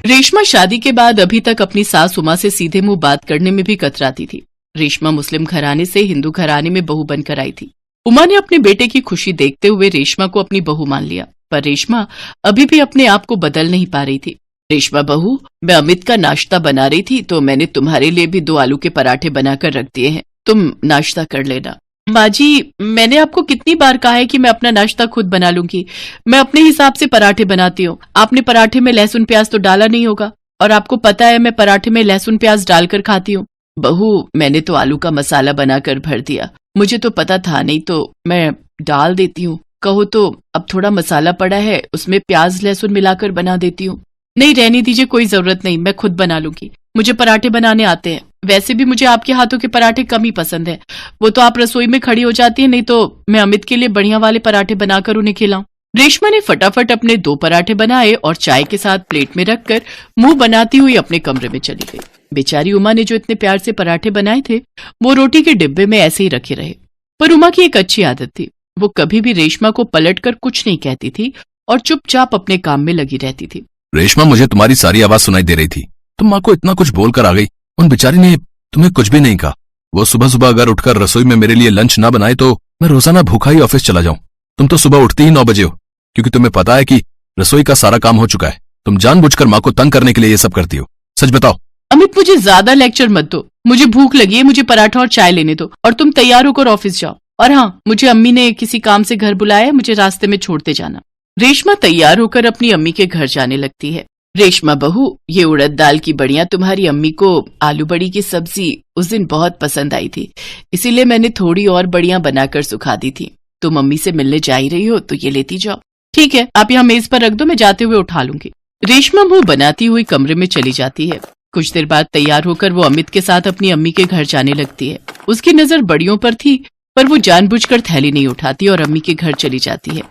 रेशमा शादी के बाद अभी तक अपनी सास उमा से सीधे मुंह बात करने में भी कतराती थी। रेशमा मुस्लिम घराने से हिंदू घराने में बहू बनकर आई थी। उमा ने अपने बेटे की खुशी देखते हुए रेशमा को अपनी बहू मान लिया, पर रेशमा अभी भी अपने आप को बदल नहीं पा रही थी। रेशमा बहू, मैं अमित का नाश्ता बना रही थी तो मैंने तुम्हारे लिए भी 2 आलू के पराठे बनाकर रख दिए हैं, तुम नाश्ता कर लेना। माँ जी, मैंने आपको कितनी बार कहा है कि मैं अपना नाश्ता खुद बना लूंगी। मैं अपने हिसाब से पराठे बनाती हूँ। आपने पराठे में लहसुन प्याज तो डाला नहीं होगा, और आपको पता है मैं पराठे में लहसुन प्याज डालकर खाती हूँ। बहू, मैंने तो आलू का मसाला बनाकर भर दिया, मुझे तो पता था नहीं तो मैं डाल देती हूँ। कहो तो अब थोड़ा मसाला पड़ा है, उसमें प्याज लहसुन मिलाकर बना देती हूँ। नहीं, रहने दीजिए, कोई जरूरत नहीं, मैं खुद बना लूंगी। मुझे पराठे बनाने आते हैं। वैसे भी मुझे आपके हाथों के पराठे कम ही पसंद है। वो तो आप रसोई में खड़ी हो जाती है, नहीं तो मैं अमित के लिए बढ़िया वाले पराठे बनाकर उन्हें खिलाऊं। रेशमा ने फटाफट अपने 2 पराठे बनाए और चाय के साथ प्लेट में रखकर मुंह बनाती हुई अपने कमरे में चली गई। बेचारी उमा ने जो इतने प्यार से पराठे बनाए थे वो रोटी के डिब्बे में ऐसे ही रखे रहे। पर उमा की एक अच्छी आदत थी, वो कभी भी रेशमा को पलटकर कुछ नहीं कहती थी और चुपचाप अपने काम में लगी रहती थी। रेशमा, मुझे तुम्हारी सारी आवाज सुनाई दे रही थी। तुम माँ को इतना कुछ बोलकर आ गई। उन बेचारी ने तुम्हें कुछ भी नहीं कहा। वो सुबह सुबह अगर उठकर रसोई में मेरे लिए लंच ना बनाए तो मैं रोजाना भूखा ही ऑफिस चला जाऊं। तुम तो सुबह उठती ही 9 बजे हो, क्योंकि तुम्हें पता है कि रसोई का सारा काम हो चुका है। तुम जानबूझकर माँ को तंग करने के लिए ये सब करती हो। सच बताओ। अमित, मुझे ज्यादा लेक्चर मत दो। मुझे भूख लगी है, मुझे पराठा और चाय लेने दो, और तुम तैयार होकर ऑफिस जाओ। और हाँ, मुझे अम्मी ने किसी काम से घर बुलाया है, मुझे रास्ते में छोड़ते जाना। रेशमा तैयार होकर अपनी अम्मी के घर जाने लगती है। रेशमा बहू, ये उड़द दाल की बड़ियां तुम्हारी अम्मी को आलू बड़ी की सब्जी उस दिन बहुत पसंद आई थी, इसीलिए मैंने थोड़ी और बड़ियां बनाकर सुखा दी थी। तुम अम्मी से मिलने जा ही रही हो तो ये लेती जाओ। ठीक है, आप यहाँ मेज पर रख दो, मैं जाते हुए उठा लूंगी। रेशमा मुंह बनाती हुई कमरे में चली जाती है। कुछ देर बाद तैयार होकर वो अमित के साथ अपनी अम्मी के घर जाने लगती है। उसकी नजर बड़ियों पर थी, पर वो जानबूझकर थैली नहीं उठाती और अम्मी के घर चली जाती है।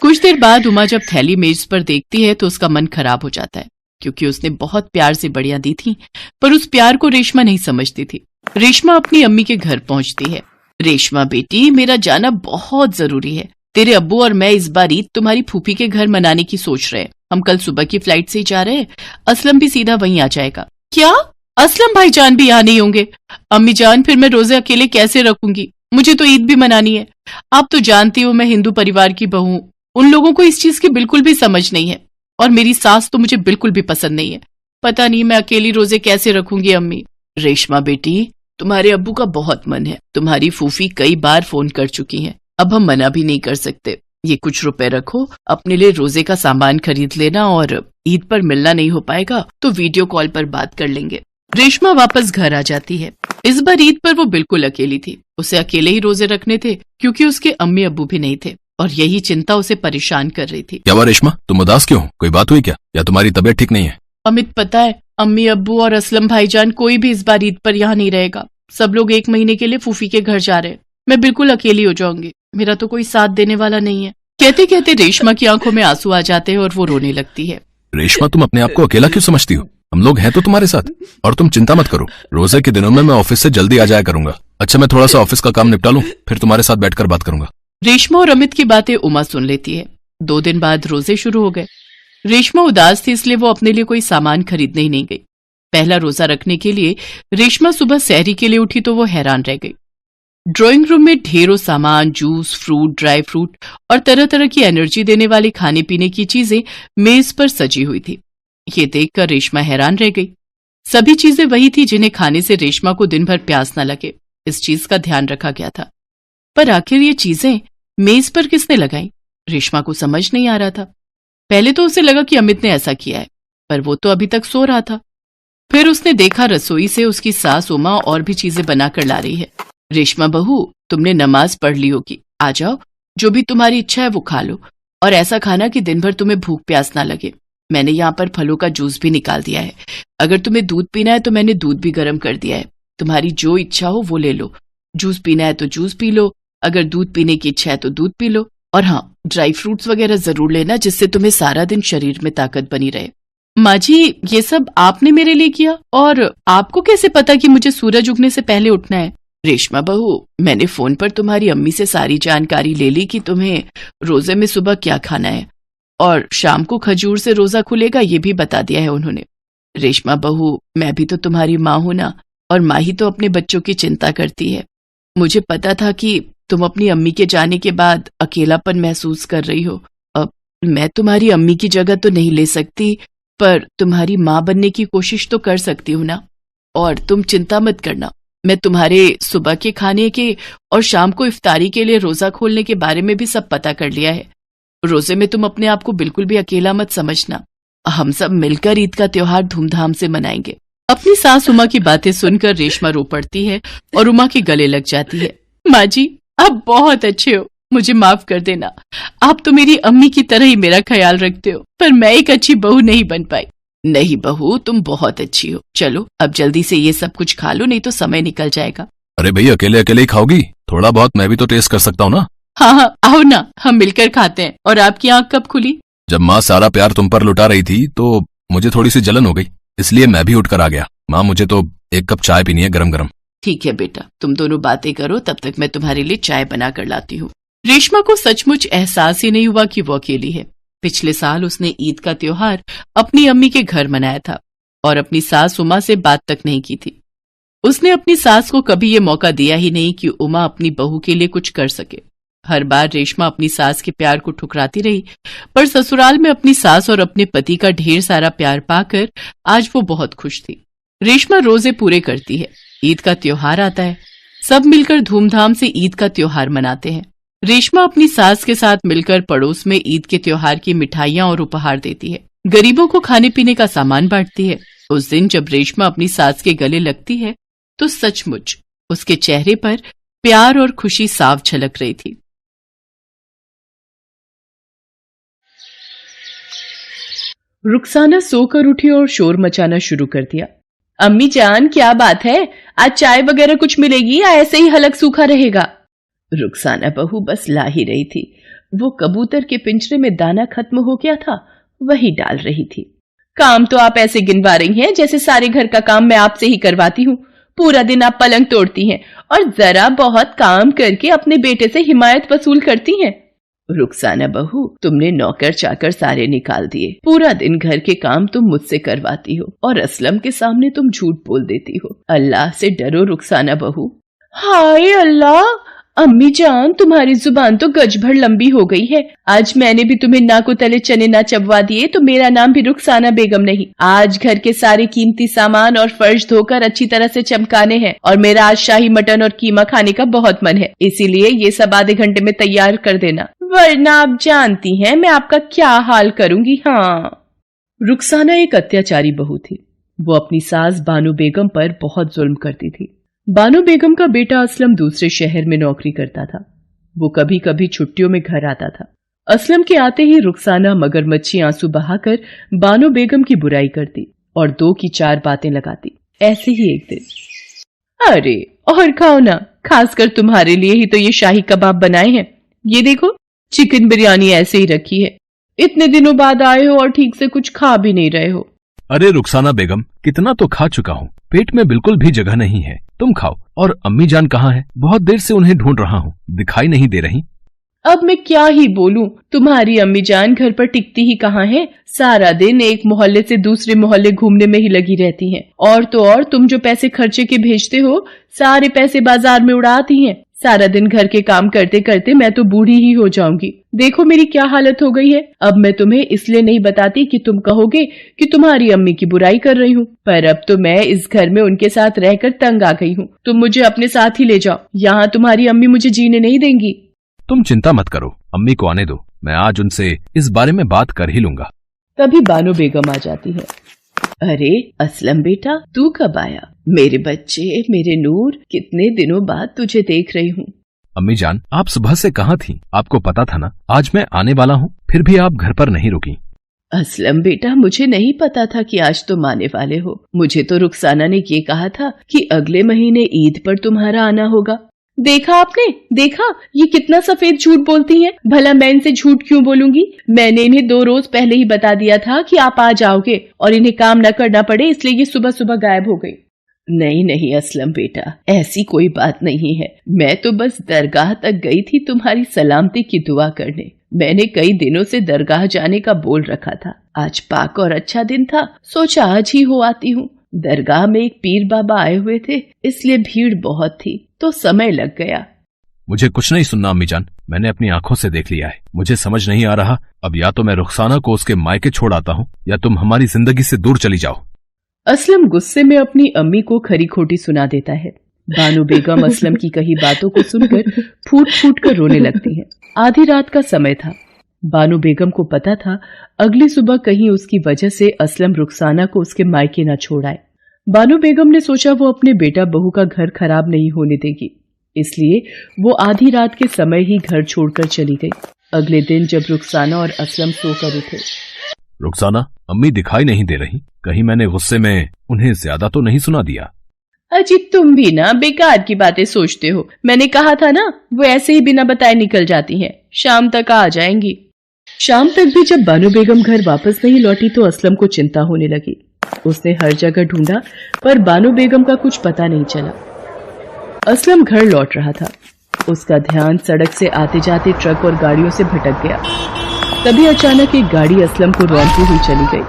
कुछ देर बाद उमा जब थैली मेज पर देखती है तो उसका मन खराब हो जाता है, क्योंकि उसने बहुत प्यार से बड़ियां दी थी, पर उस प्यार को रेशमा नहीं समझती थी। रेशमा अपनी अम्मी के घर पहुंचती है। रेशमा बेटी, मेरा जाना बहुत जरूरी है। तेरे अब्बू और मैं इस बार ईद तुम्हारी फूफी के घर मनाने की सोच रहे हैं। हम कल सुबह की फ्लाइट से ही जा रहे हैं। असलम भी सीधा वहीं आ जाएगा। क्या? असलम भाईजान भी यहाँ नहीं होंगे? अम्मी जान, फिर मैं रोजे अकेले कैसे रखूंगी? मुझे तो ईद भी मनानी है। आप तो जानती हो मैं हिंदू परिवार की बहू हूं। उन लोगों को इस चीज की बिल्कुल भी समझ नहीं है, और मेरी सास तो मुझे बिल्कुल भी पसंद नहीं है। पता नहीं मैं अकेली रोजे कैसे रखूंगी अम्मी। रेशमा बेटी, तुम्हारे अब्बू का बहुत मन है। तुम्हारी फूफी कई बार फोन कर चुकी हैं, अब हम मना भी नहीं कर सकते। ये कुछ रुपए रखो, अपने लिए रोजे का सामान खरीद लेना, और ईद पर मिलना नहीं हो पाएगा तो वीडियो कॉल पर बात कर लेंगे। रेशमा वापस घर आ जाती है। इस बार ईद पर वो बिल्कुल अकेली थी। उसे अकेले ही रोजे रखने थे, क्योंकि उसके अम्मी अब्बू भी नहीं थे, और यही चिंता उसे परेशान कर रही थी। क्या हुआ रेशमा, तुम उदास क्यों? कोई बात हुई क्या, या तुम्हारी तबीयत ठीक नहीं है? अमित, पता है अम्मी अब्बू और असलम भाईजान कोई भी इस बार ईद पर यहाँ नहीं रहेगा। सब लोग 1 महीने के लिए फूफी के घर जा रहे हैं। मैं बिल्कुल अकेली हो जाऊंगी, मेरा तो कोई साथ देने वाला नहीं है। कहते कहते रेशमा की आंखों में आंसू आ जाते हैं और वो रोने लगती है। रेशमा, तुम अपने आप को अकेला क्यों समझती हो? हम लोग हैं तो तुम्हारे साथ, और तुम चिंता मत करो। रोजे के दिनों में मैं ऑफिस से जल्दी आ जाया करूंगा। अच्छा, मैं थोड़ा सा ऑफिस का काम निपटा लूं, फिर तुम्हारे साथ बैठकर बात करूंगा। रेशमा और अमित की बातें उमा सुन लेती है। 2 दिन बाद रोजे शुरू हो गए। रेशमा उदास थी, इसलिए वो अपने लिए कोई सामान खरीदने ही नहीं गई। पहला रोजा रखने के लिए रेशमा सुबह सहरी के लिए उठी तो वो हैरान रह गई। ड्राइंग रूम में ढेरों सामान, जूस, फ्रूट, ड्राई फ्रूट और तरह तरह की एनर्जी देने वाली खाने पीने की चीजें मेज पर सजी हुई थी। ये देखकर रेशमा हैरान रह गई। सभी चीजें वही थी जिन्हें खाने से रेशमा को दिन भर प्यास न लगे, इस चीज का ध्यान रखा गया था। पर आखिर ये चीजें मेज पर किसने लगाई? रेशमा को समझ नहीं आ रहा था। पहले तो उसे लगा कि अमित ने ऐसा किया है, पर वो तो अभी तक सो रहा था। फिर उसने देखा रसोई से उसकी सास उमा और भी चीजें बनाकर ला रही है। रेशमा बहू, तुमने नमाज पढ़ ली होगी, आ जाओ, जो भी तुम्हारी इच्छा है वो खा लो, और ऐसा खाना कि दिन भर तुम्हें भूख प्यास ना लगे। मैंने यहाँ पर फलों का जूस भी निकाल दिया है। अगर तुम्हें दूध पीना है तो मैंने दूध भी गर्म कर दिया है। तुम्हारी जो इच्छा हो वो ले लो। जूस पीना है तो जूस पी लो, अगर दूध पीने की इच्छा है तो दूध पी लो, और हाँ, ड्राई फ्रूट्स वगैरह जरूर लेना, जिससे तुम्हें सारा दिन शरीर में ताकत बनी रहे। माँ जी, ये सब आपने मेरे लिए किया, और आपको कैसे पता कि मुझे सूरज उगने से पहले उठना है? रेशमा बहू, मैंने फोन पर तुम्हारी अम्मी से सारी जानकारी ले ली कि तुम्हें रोजे में सुबह क्या खाना है, और शाम को खजूर से रोजा खुलेगा ये भी बता दिया है उन्होंने। रेशमा बहू, मैं भी तो तुम्हारी माँ हूं ना, और माँ ही तो अपने बच्चों की चिंता करती है। मुझे पता था कि तुम अपनी अम्मी के जाने के बाद अकेलापन महसूस कर रही हो। अब मैं तुम्हारी अम्मी की जगह तो नहीं ले सकती, पर तुम्हारी माँ बनने की कोशिश तो कर सकती हूँ ना। और तुम चिंता मत करना, मैं तुम्हारे सुबह के खाने के और शाम को इफ्तारी के लिए रोजा खोलने के बारे में भी सब पता कर लिया है। रोजे में तुम अपने आप को बिल्कुल भी अकेला मत समझना, हम सब मिलकर ईद का त्योहार धूमधाम से मनाएंगे। अपनी सास उमा की बातें सुनकर रेशमा रो पड़ती है और उमा के गले लग जाती है। माँ जी, आप बहुत अच्छे हो, मुझे माफ कर देना। आप तो मेरी अम्मी की तरह ही मेरा ख्याल रखते हो, पर मैं एक अच्छी बहू नहीं बन पाई। नहीं बहू, तुम बहुत अच्छी हो। चलो अब जल्दी से ये सब कुछ खा लो, नहीं तो समय निकल जाएगा। अरे भैया, अकेले अकेले ही खाओगी? थोड़ा बहुत मैं भी तो टेस्ट कर सकता हूँ ना। हाँ हाँ, आओ ना, हम मिलकर खाते हैं। और आपकी आंख कब खुली? जब माँ सारा प्यार तुम पर लुटा रही थी तो मुझे थोड़ी सी जलन हो गई, इसलिए मैं भी उठकर आ गया। माँ, मुझे तो एक कप चाय पीनी है, गरम गरम। ठीक है बेटा, तुम दोनों बातें करो, तब तक मैं तुम्हारे लिए चाय बना कर लाती हूँ। रेशमा को सचमुच एहसास ही नहीं हुआ कि वो अकेली है। पिछले साल उसने ईद का त्योहार अपनी अम्मी के घर मनाया था और अपनी सास उमा से बात तक नहीं की थी। उसने अपनी सास को कभी ये मौका दिया ही नहीं कि उमा अपनी बहू के लिए कुछ कर सके। हर बार रेशमा अपनी सास के प्यार को ठुकराती रही, पर ससुराल में अपनी सास और अपने पति का ढेर सारा प्यार पाकर आज वो बहुत खुश थी। रेशमा रोजे पूरे करती है, ईद का त्योहार आता है, सब मिलकर धूमधाम से ईद का त्योहार मनाते हैं। रेशमा अपनी सास के साथ मिलकर पड़ोस में ईद के त्योहार की मिठाइयां और उपहार देती है, गरीबों को खाने पीने का सामान बांटती है। उस दिन जब रेशमा अपनी सास के गले लगती है तो सचमुच उसके चेहरे पर प्यार और खुशी साफ झलक रही थी। रुखसाना सोकर उठी और शोर मचाना शुरू कर दिया। अम्मी जान, क्या बात है? आज चाय वगैरह कुछ मिलेगी या ऐसे ही हलक सूखा रहेगा? रुखसाना बहू बस ला ही रही थी। वो कबूतर के पिंजरे में दाना खत्म हो गया था, वही डाल रही थी। काम तो आप ऐसे गिनवा रही हैं जैसे सारे घर का काम मैं आपसे ही करवाती हूँ। पूरा दिन आप पलंग तोड़ती हैं और जरा बहुत काम करके अपने बेटे से हिमायत वसूल करती हैं। रुखसाना बहू, तुमने नौकर चाकर सारे निकाल दिए, पूरा दिन घर के काम तुम मुझसे करवाती हो और असलम के सामने तुम झूठ बोल देती हो। अल्लाह से डरो रुखसाना बहू। हाय अल्लाह, अम्मी जान, तुम्हारी जुबान तो गज भर लंबी हो गई है। आज मैंने भी तुम्हें नाको तले चने ना चबवा दिए तो मेरा नाम भी रुखसाना बेगम नहीं। आज घर के सारे कीमती सामान और फर्श धोकर अच्छी तरह से चमकाने हैं और मेरा आज शाही मटन और कीमा खाने का बहुत मन है, इसीलिए ये सब आधे घंटे में तैयार कर देना, वरना आप जानती हैं मैं आपका क्या हाल करूंगी। हाँ, रुखसाना एक अत्याचारी बहू थी। वो अपनी सास बानो बेगम पर बहुत जुल्म करती थी। बानो बेगम का बेटा असलम दूसरे शहर में नौकरी करता था। वो कभी कभी छुट्टियों में घर आता था। असलम के आते ही रुखसाना मगरमच्छी आंसू बहाकर बानो बेगम की बुराई करती और 2 की 4 बातें लगाती। ऐसे ही एक दिन, अरे और खाओ ना, खासकर तुम्हारे लिए ही तो ये शाही कबाब बनाए हैं। ये देखो, चिकन बिरयानी ऐसे ही रखी है। इतने दिनों बाद आए हो और ठीक से कुछ खा भी नहीं रहे हो। अरे रुखसाना बेगम, कितना तो खा चुका हूँ, पेट में बिल्कुल भी जगह नहीं है, तुम खाओ। और अम्मी जान कहाँ है? बहुत देर से उन्हें ढूंढ रहा हूँ, दिखाई नहीं दे रही। अब मैं क्या ही बोलूं, तुम्हारी अम्मी जान घर पर टिकती ही कहाँ है, सारा दिन एक मोहल्ले से दूसरे मोहल्ले घूमने में ही लगी रहती हैं। और तो और तुम जो पैसे खर्चे के भेजते हो, सारे पैसे बाजार में उड़ाती हैं। सारा दिन घर के काम करते करते मैं तो बूढ़ी ही हो जाऊंगी। देखो मेरी क्या हालत हो गई है। अब मैं तुम्हें इसलिए नहीं बताती कि तुम कहोगे कि तुम्हारी अम्मी की बुराई कर रही हूँ, पर अब तो मैं इस घर में उनके साथ रहकर तंग आ गई हूँ। तुम मुझे अपने साथ ही ले जाओ, यहाँ तुम्हारी अम्मी मुझे जीने नहीं देंगी। तुम चिंता मत करो, अम्मी को आने दो, मैं आज उनसे इस बारे में बात कर ही लूंगा। तभी बानो बेगम आ जाती है। अरे असलम बेटा, तू कब आया? मेरे बच्चे, मेरे नूर, कितने दिनों बाद तुझे देख रही हूँ। अम्मी जान, आप सुबह से कहाँ थी? आपको पता था ना आज मैं आने वाला हूँ, फिर भी आप घर पर नहीं रुकी। असलम बेटा, मुझे नहीं पता था कि आज तुम आने वाले हो। मुझे तो रुखसाना ने ये कहा था कि अगले महीने ईद पर तुम्हारा आना होगा। देखा आपने, देखा ये कितना सफेद झूठ बोलती हैं। भला मैं इनसे झूठ क्यों बोलूंगी? मैंने इन्हें 2 रोज पहले ही बता दिया था कि आप आ जाओगे और इन्हें काम न करना पड़े, इसलिए ये सुबह सुबह गायब हो गई। नहीं नहीं असलम बेटा, ऐसी कोई बात नहीं है। मैं तो बस दरगाह तक गई थी तुम्हारी सलामती की दुआ करने। मैंने कई दिनों से दरगाह जाने का बोल रखा था। आज पाक और अच्छा दिन था, सोचा आज ही हो आती हूँ। दरगाह में एक पीर बाबा आए हुए थे, इसलिए भीड़ बहुत थी तो समय लग गया। मुझे कुछ नहीं सुनना अम्मी जान, मैंने अपनी आंखों से देख लिया है। मुझे समझ नहीं आ रहा, अब या तो मैं रुखसाना को उसके मायके छोड़ आता हूँ या तुम हमारी जिंदगी से दूर चली जाओ। असलम गुस्से में अपनी अम्मी को खरी खोटी सुना देता है। बानो बेगम असलम की कही बातों को सुनकर फूट फूट कर रोने लगती है। आधी रात का समय था। बानो बेगम को पता था अगली सुबह कहीं उसकी वजह से असलम रुखसाना को उसके मायके न छोड़ आए। बानो बेगम ने सोचा वो अपने बेटा बहू का घर खराब नहीं होने देगी, इसलिए वो आधी रात के समय ही घर छोड़कर चली गई। अगले दिन जब रुखसाना और असलम सोकर उठे, रुखसाना, अम्मी दिखाई नहीं दे रही, कहीं मैंने गुस्से में उन्हें ज्यादा तो नहीं सुना दिया? अजी तुम भी ना बेकार की बातें सोचते हो। मैंने कहा था ना, वो ऐसे ही बिना बताए निकल जाती हैं, शाम तक आ जाएंगी। शाम तक भी जब बानो बेगम घर वापस नहीं लौटी तो असलम को चिंता होने लगी। उसने हर जगह ढूंढा पर बानो बेगम का कुछ पता नहीं चला। असलम घर लौट रहा था। उसका ध्यान सड़क से आते जाते ट्रक और गाड़ियों से भटक गया। तभी अचानक एक गाड़ी असलम को रौंदती हुई चली गई।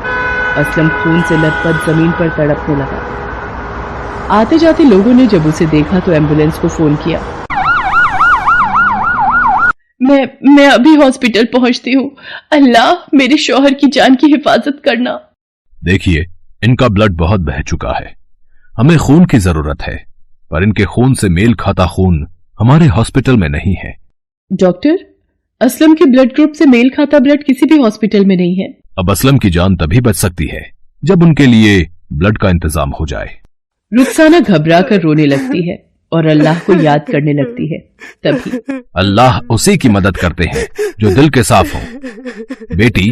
असलम खून से लथपथ जमीन पर तड़पने लगा। आते जाते लोगों ने जब उसे देखा तो एम्बुलेंस को फोन किया। मैं अभी हॉस्पिटल पहुंचती हूँ। अल्लाह मेरे शौहर की जान की हिफाजत करना। देखिए, इनका ब्लड बहुत बह चुका है, हमें खून की जरूरत है, पर इनके खून से मेल खाता खून हमारे हॉस्पिटल में नहीं है। डॉक्टर, असलम के ब्लड ग्रुप से मेल खाता ब्लड किसी भी हॉस्पिटल में नहीं है। अब असलम की जान तभी बच सकती है जब उनके लिए ब्लड का इंतजाम हो जाए। रुखसाना घबरा कर रोने लगती है और अल्लाह को याद करने लगती है। तभी अल्लाह उसी की मदद करते हैं जो दिल के साफ हो। बेटी,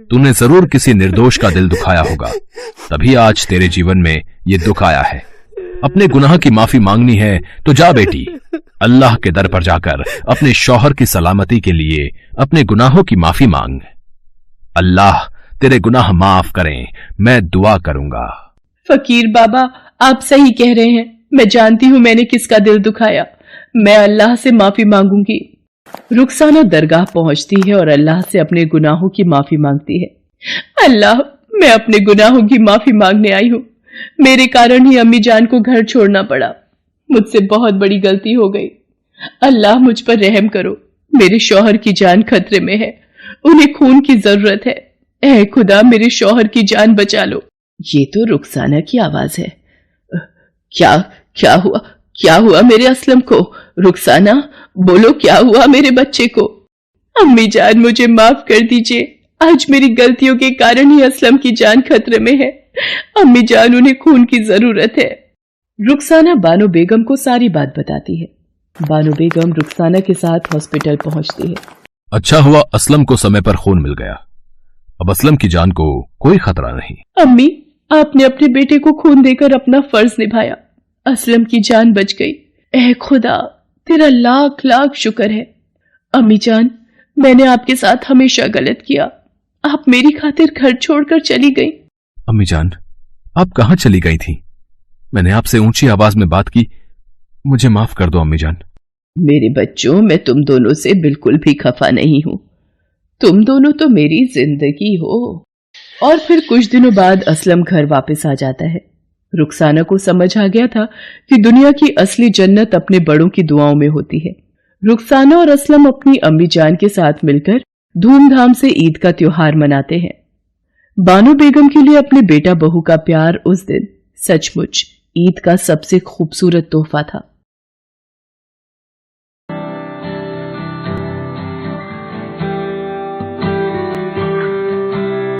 तूने जरूर किसी निर्दोष का दिल दुखाया होगा, तभी आज तेरे जीवन में ये दुख आया है। अपने गुनाह की माफी मांगनी है तो जा बेटी, अल्लाह के दर पर जाकर अपने शौहर की सलामती के लिए अपने गुनाहों की माफी मांग। अल्लाह तेरे गुनाह माफ करें, मैं दुआ करूंगा। फकीर बाबा, आप सही कह रहे हैं। मैं जानती हूँ मैंने किसका दिल दुखाया। मैं अल्लाह से माफी मांगूंगी। रुखसाना दरगाह पहुंचती है और अल्लाह से अपने गुनाहों की माफी मांगती है। अल्लाह, मैं अपने गुनाहों की माफी मांगने आई हूँ। मेरे कारण ही अम्मी जान को घर छोड़ना पड़ा। मुझसे बहुत बड़ी गलती हो गई। अल्लाह मुझ पर रहम करो। मेरे शौहर की जान खतरे में है, उन्हें खून की जरूरत है। ऐ खुदा, मेरे शौहर की जान बचा लो। ये तो रुखसाना की आवाज है। क्या हुआ मेरे असलम को? रुखसाना, बोलो क्या हुआ मेरे बच्चे को? अम्मी जान, मुझे माफ कर दीजिए। आज मेरी गलतियों के कारण ही असलम की जान खतरे में है। अम्मी जान, उन्हें खून की जरूरत है। रुखसाना बानो बेगम को सारी बात बताती है। बानो बेगम रुखसाना के साथ हॉस्पिटल पहुंचती है। अच्छा हुआ असलम को समय पर खून मिल गया, अब असलम की जान को कोई खतरा नहीं। अम्मी, आपने अपने बेटे को खून देकर अपना फर्ज निभाया। असलम की जान बच गई। ऐ खुदा, तेरा लाख लाख शुक्र है। अम्मी जान, मैंने आपके साथ हमेशा गलत किया। आप मेरी खातिर घर छोड़कर चली गई। अम्मी जान, आप कहां चली गई थी? मैंने आपसे ऊंची आवाज में बात की, मुझे माफ कर दो अम्मी जान। मेरे बच्चों, मैं तुम दोनों से बिल्कुल भी खफा नहीं हूं। तुम दोनों तो मेरी जिंदगी हो। और फिर कुछ दिनों बाद असलम घर वापस आ जाता है। रुखसाना को समझ आ गया था कि दुनिया की असली जन्नत अपने बड़ों की दुआओं में होती है। रुखसाना और असलम अपनी अम्मी जान के साथ मिलकर धूमधाम से ईद का त्योहार मनाते हैं। बानो बेगम के लिए अपने बेटा बहू का प्यार उस दिन सचमुच ईद का सबसे खूबसूरत तोहफा था।